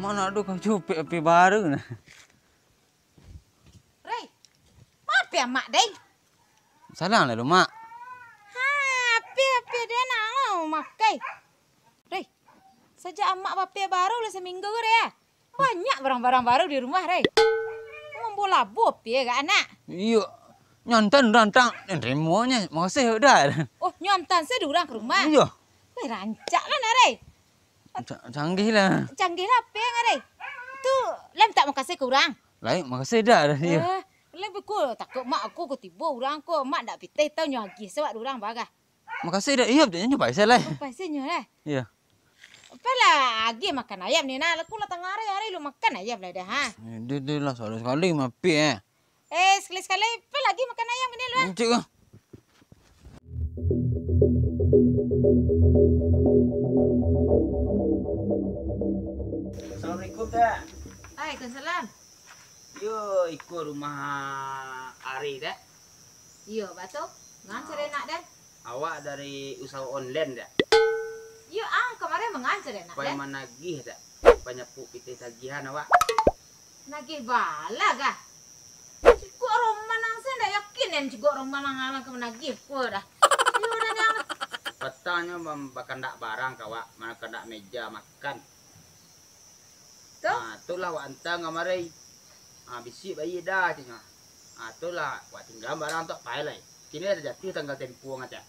Mana ada kau cupik api baru nah. Rey, maaf ya mak deh. Salah lah mak. Api dia nak makai. Rey, sejak emak papi baru lah seminggu ya. Banyak barang-barang baru di rumah Rey. Mau bola bob ya gak anak? Iya, nyontan rantang remonya makasih udah. Oh nyontan saya diurang ke rumah. Iya. Wih rancak lah nak Rey. Canggih lah. Canggih lah apa ya Rey? Itu lem tak mau kasih ke orang. Lain makasih dah iya. Lem aku takut mak aku tiba orang ko mak nak pitih tau nyagi sewak orang bagah. Makasih dah iya dia nyoba saya lah. Pastinya lah. Iya. Apalah lagi makan ayam ni nak. Aku lah tengah hari lu makan ayam lah dah ha. Dia lah sekali mapi Sekali-sekali apa lagi makan ayam ni lu? Cik ah. Assalamualaikum dah. Waalaikumsalam. Yo ikut rumah Ari dah. Yo batu. Ngancar nak dah. Awak dari usaha online dah. Yo kemarin mengancar nak Supaya dah. menagih dah. Banyak puk pitih tagihan awak. Nagih bala gah. Cikgu roman nang saya dah yakin yang cikgu roman nang alang ke menagih ko dah. Yo dah ni amat. Petanya membakar ndak barang kawak, mana kena meja makan. Tu. Itulah awak antang kemarin. Bisi bayi dah cina. Itulah awak tinggal barang tok pai lai. Kini ada jatuh tanggal tempoh ngaca.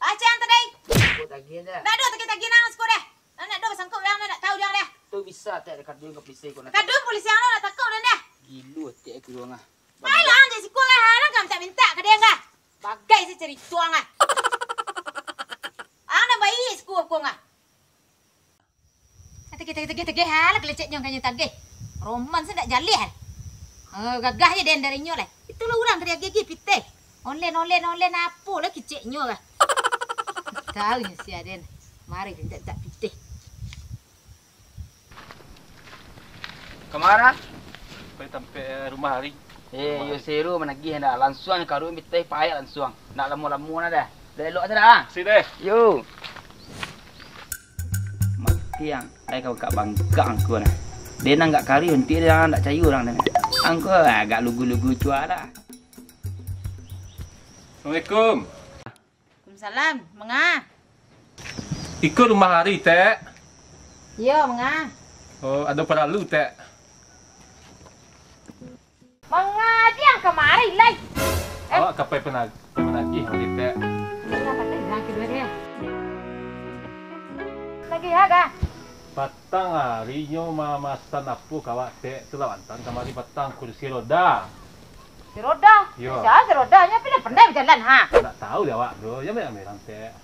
Acang tadi. Aku tagih dah. Nak do tagi nang sko dah. Nak do sangkut yang nak tahu dia dah. Tu bisa tak dekat dia ke polisi kau nak. Kadu polisi yang nak takut dah. Gilu tak aku doang ah. Baiklah anda si kau lah kan tak minta ke dia enggak. Bagai saya cari tuang ah. Anda bayi si kau ngah. Tagih hal kelecek nyong kanyo tagih. Roman saya tak jalih. Gagah je den dari nyo lah. Itulah orang dari gigi pitih. Online apa lah kecek nyo lah. Tahu ni si Aden. Mari kita tak pitih. Kemana? Sampai sampai rumah Hari. Yo seru menagih dah. Langsung karu mitih payah langsung. Nak lama-lama dah dah. Dah elok dah. Si deh. Yo. Makiang, ai kau kat bangkang aku nah. Dia nak gak kari henti dia nak cayu orang dah. Angko agak lugu-lugu cua dah. Assalamualaikum. Waalaikumsalam. Mengah? Ikut rumah Hari tak? Ya, mengah. Oh, ada perlu tak? Mengah dia kemari lai. Awak kapai penagih Hari tak? Kenapa tak hilang kedua dia? Lagi ada. Patang hari nyo mamasan apa kawak tak? Itulah wantan kamari patang kursi roda. Si roda. Ya. Siapa si rodanya? Pandai berjalan ha. Tak tahu dia awak tu. Ya memang merang tak.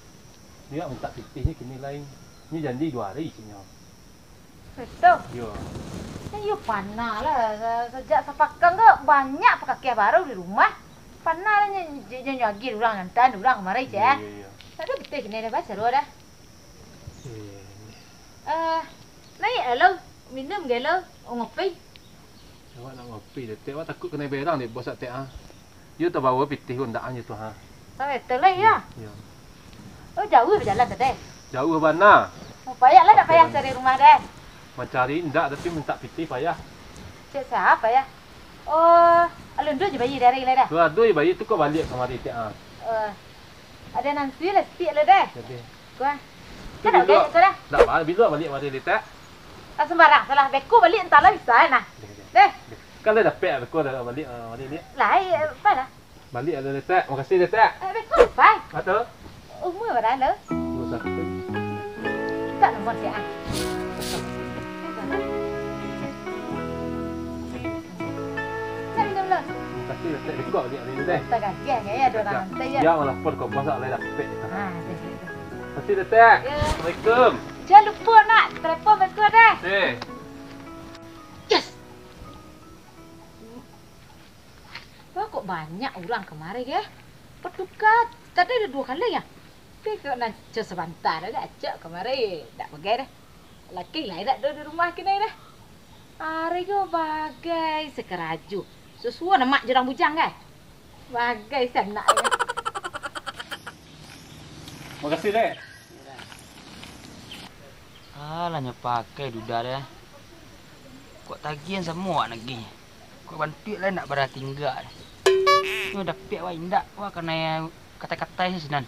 Dia minta pitihnya kini lain. Ni janji 2 hari sini. Betul. Yo. Ya panah lah. Sejak sepakang tu banyak pekakih baru di rumah. Panah lah nyagi orang nantan orang kemarin je. Ya. Tadi betul kena dah baca roda. Eh, Naik lo. Minum ke lo? Ngopi. awak nak ngopi dah. Tak awak takut kena berang dia bos tak ah. You tak bawa pitih undaan je tu ha. Sampai terlai ya. Ya. Oh jauh berjalan tadi. Jauh ke mana? Oh, payahlah tak payah cari rumah dah. Mencari ndak tapi minta pitih payah. Cik siapa ya? Oh, alun dulu je bayi dari lah dah. Tu aduh bayi tu kau balik kemari tak ah. Ada nanti lah setiap lah dah. Jadi. Gua. Kan dah dah tu dah. Tak apa bila balik mari dia tak. Tak sembarang salah beku balik entar lah bisa nah. Deh. Kalau dah pek aku dah balik mari ni. Lah apa dah? Balik ada dia tak. Makasih dia tak. Beku apa? Betul. Umur berapa lo? Usah. Tak nombor dia. Makasih dia tak rekod balik hari ni deh. Tak gajian ya ada orang nanti ya. Ya malah pun kau masak lain dah pek. Ha, Makasih dia tak. Ya. Assalamualaikum. jangan lupa nak telefon beku dah. Yes. Kok banyak orang kemarin ya? Bertukar. Tadi ada 2 kali ya. Tapi kau nak cuci sebentar dah acak kemarin. Tak pergi dah. Laki lah tak ada di rumah kini dah. Hari kau bagai sekeraju. Sesuai nama jerang bujang kan? Bagai sanak ya. Makasih deh. Alah nyo pakai duda dia. Kok tagihan semua lagi. Kok bantu lah nak berarti enggak. Nyo dak piak wah indak. Wah kena kata-kata sinan.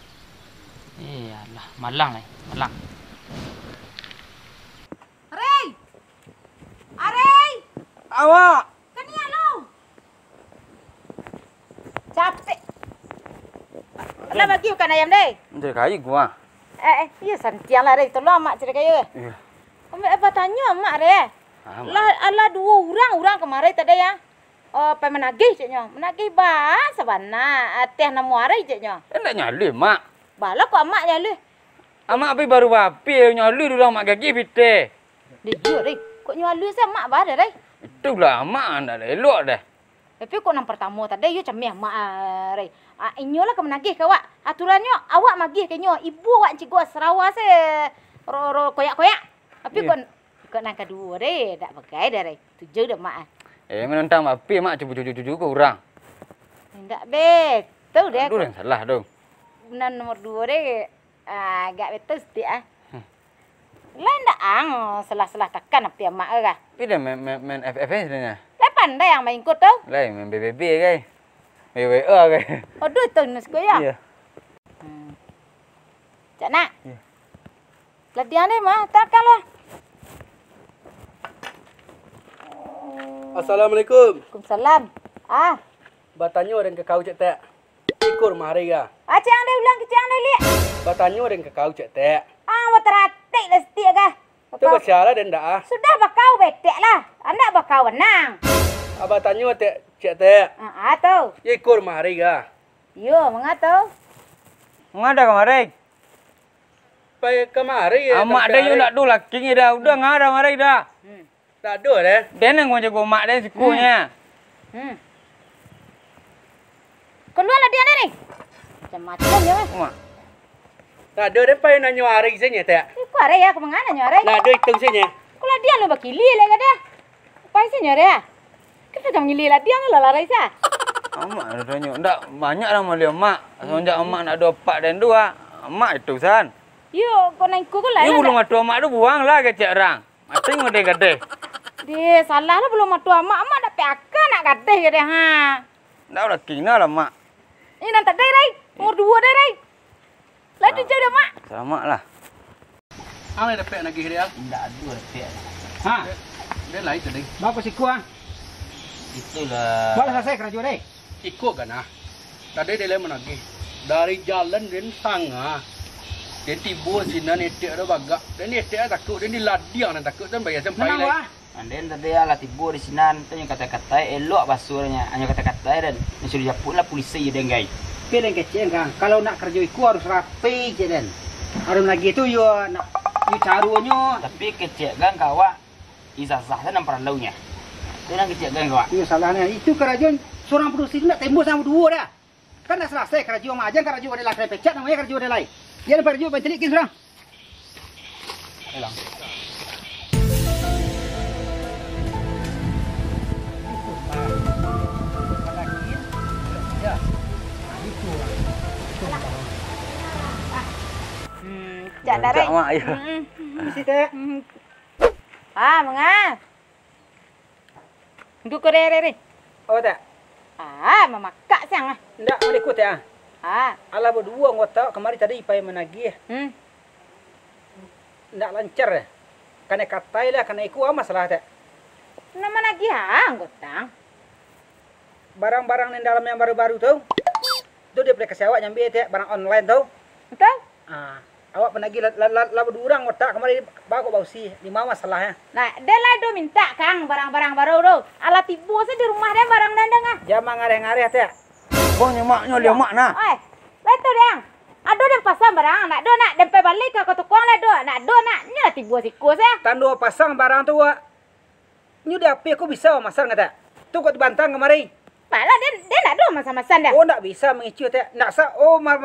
Alah, malang lah, malang. Arey! Arey! Awak. Kania lo. Capek. Lah bagi bukan ayam deh. Jadi kayu gua. Iya santiang lah Rey. Tolong mak cerita kaya. Iya. Apa tanya mak Rey? Lah dua orang kemarin tadi ya. Apa menagih caknya? Menagih bah sabana. Teh nama Rey caknya. Endak nyali mak. Bala kok mak nyali. Amak api baru api nyali dulu mak kaki pite. Dia Rey. Kok nyali saya mak bah Rey? Itulah mak anda elok dah. Tapi kok nang pertama tadi you cemeh mak Rey. Inyo lah ke menagih ke awak. Aturannya awak magih ke nyo. Ibu awak cikgu Sarawak se ro koyak-koyak. Tapi kok nang kedua Rey, dak pakai dah Rey. Tujuh dah mak. Menentang api mak cucu-cucu ke orang. Ndak betul deh. Aduh yang salah dong. Nan nomor 2 deh. Agak betul setiap lain dak selah-selah tekan api mak ke. Tapi dah main FF sebenarnya. Lah pandai yang main ikut tu. Lain main BBB kan. WWA kan. Aduh tu nus ko ya. Iya. Cak nak. Ya. Ladian ni mah takkan lah. Assalamualaikum. Waalaikumsalam. Batanyo orang ke kau cek tak. Ikur mari ga. Cik anda ulang ke cik anda lihat. Batanyo orang ke kau cek tak. Wateratik lah setiap kah. Tu bersyara dan dah. Sudah bakau betek lah. Anak bakau wenang. Batanyo tak cek tak. Tu. Ikur mari ga. Yo, mengatu. Ngada kemarin. Pai kemari. Amak dah you nak tu laki ni dah. Udah ngada kemarin dah. Tak ada dah. Dia nang macam gua mak dia sikunya. Keluar lah dia ni. Macam-macam dia. Mak. Tak ada dah pai nak nyuari senya tak. Kau ada ya, kau mengana nyore? Nak ada itu senya. Kalau dia lu bakili lah kada. Apa sih nyore ya? Kita jangan ngili lah dia lah larai sah. Amak dah tanya. Ndak banyak dah malia mak. Semenjak amak nak 2 pak dan 2. Amak itu san. Yo, kau naik kau lah. You belum matu amak tu buang lah ke cek orang. Mati ngode-gede. Dia salah lah belum matu amak dah peaka nak gadeh kada ha. Ndak udah kina lah mak. Ini nanti deh Rai. Umur 2 deh Rai. Lah tu jauh dah mak. Sama lah. Ang dapat lagi dia. Indak ada piak. Ha. Dia lain tadi. Bapak si kuang. Itulah. Boleh selesai kerja deh. Ikut kan ah. Tadi dia lain menagih. Dari jalan dan tangga. Dia tiba sini netek ada bagak. Dan netek takut dia ni ladiang dan takut dan bayar sampai Menang lagi. wah. Anden tadi ala tiba di sini tu yang kata-kata elok basurnya. Hanya kata-kata dan suruh japut lah polisi dia dengai. Pilih kecil kan. Kalau nak kerja iku harus rapi je dan. Harus lagi tu yo nak yo carunya. Tapi kecil gang kawa izazah dan nampak launya. Tu yang kecil gang kawa. Yo salahnya itu kerajaan seorang produksi nak tembus sama 2 dah. Kan dah selesai kerja mak ajan kerja ada laki pecat namanya kerja ada lain. Dia nak kerja banyak kin seorang. Elang. Cak dah Rai. Mak ya. Mesti tak. Mengan. Duk kau Rai. Oh tak. Memakak siang ah. Ndak boleh ikut ya. Ala berdua ngota kemari tadi pai menagih. Ndak lancar. Kena katai lah kena ikut masalah tak. Nama lagi anggota. Barang-barang yang dalam yang baru-baru tu. Tu dia boleh kasih awak nyambi tak barang online tu. Betul? Awak penagih lah berdua ngota kemari bawa kau bausi. Di mana masalahnya? Nah, dia lah do minta Kang barang-barang baru tu. Ala tibu saya di rumah dia barang nandang ah. Jangan ngareh-ngareh tak. Pokoknya maknya dia mak nah. Lah tu dia. Ado dem pasang barang, nak do nak dempe balik ke tukang lah do. Nak do nak nya tibu siku saya. Tando pasang barang tu wak. Ni dia api aku bisa masang kata. Tu kau dibantang kemari. Malah dia nak do masa-masa dah. Oh nak bisa mengicu tak. Nak sa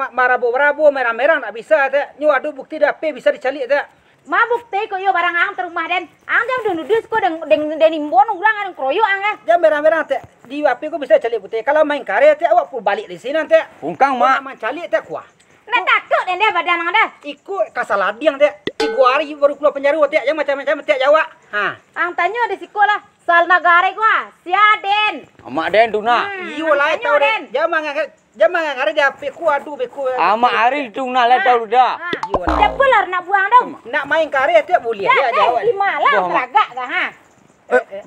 marabu-marabu merah-merah nak bisa tak. Ni ada bukti dia api bisa dicalik tak. Ma bukti ko yo barang ang terumah den. Ang jam dudus ko den imbon urang ang kroyo ang ah. Jam merah-merah tak. Di api aku bisa calik putih. Kalau main karya tak awak pun balik di sini tak. Ungkang mak. Main calik tak kuah. Nak takut den dia badan ang dah. Ikut kasaladiang tak. 3 hari baru keluar penjara tiap jam macam-macam tiap jawab. Ha. Ang tanya di sekolah. Sal negara gua. Siaden. Amak Den tu nak. Iyo lah tahu Den. Jangan ngare dia peku adu peku. Amak hari tu nak lah tahu dah. Iyo lah. Siapa lah nak buang dong? Nak main kare tiap boleh dia jawab. Di malam Dah, Mak. teragak kah ha?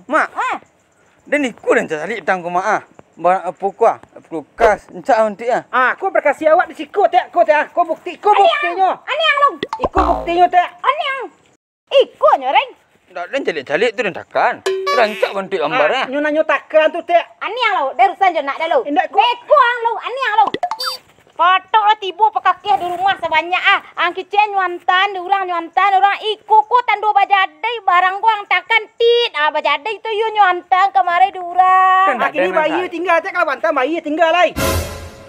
Mak, Den ikut dan cari tang ko mak ah. Barang apa kuah? Kulkas, encak nanti ah. Ah, kau berkasih awak di siku tiap kau tiap. Kau buktinya. Ani yang long. Ikut buktinya tiap. Ani yang. Ikut nyoreng. Dak Den calik-calik tu den takkan. Rancak bantu gambar ah. Nyo takkan tu tiap. Ani yang lo. Derusan je nak dah lo. Indak ku. Beko ang lo. Ani yang lo. Patok lah tiba pakakeh di rumah sebanyak ah. Ang kicen nyuantan, orang ikut ko tandu bajadai barang ko ang takkan tit. Ah bajadai tu you nyuantan kemarin di orang. Kan Kini bayi tinggal tiap kalau bantah bayi tinggal lai.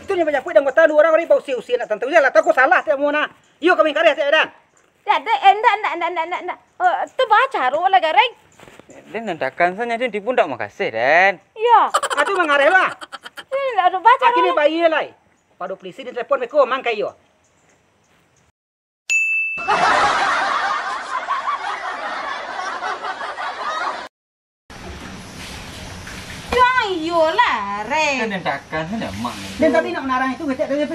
Itu ni banyak pun dan kota 2 orang bau usia nak tentu je lah. Tahu salah tiap mana. Yo kami karya tiap dan. Endak. Tu baca ro lah gareng. Den takkan saja Den tipu ndak makasih Den. Ya. Atu mengareh lah. Endak ada baca Kini ro. bayi lai. Padu polisi di telepon meko mang kayo. Yo lah, Kan re. Den takkan saja mak ni. Dan tadi nak menarang itu kecek dari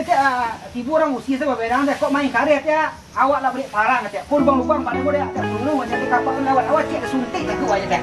tibu orang usia sebab bedang dah kok main karet ya. Awak lah beli parang kecek. Kau lubang-lubang pada boleh ada dulu macam kita kapal lawat. Awak cek suntik tak tu aja dah.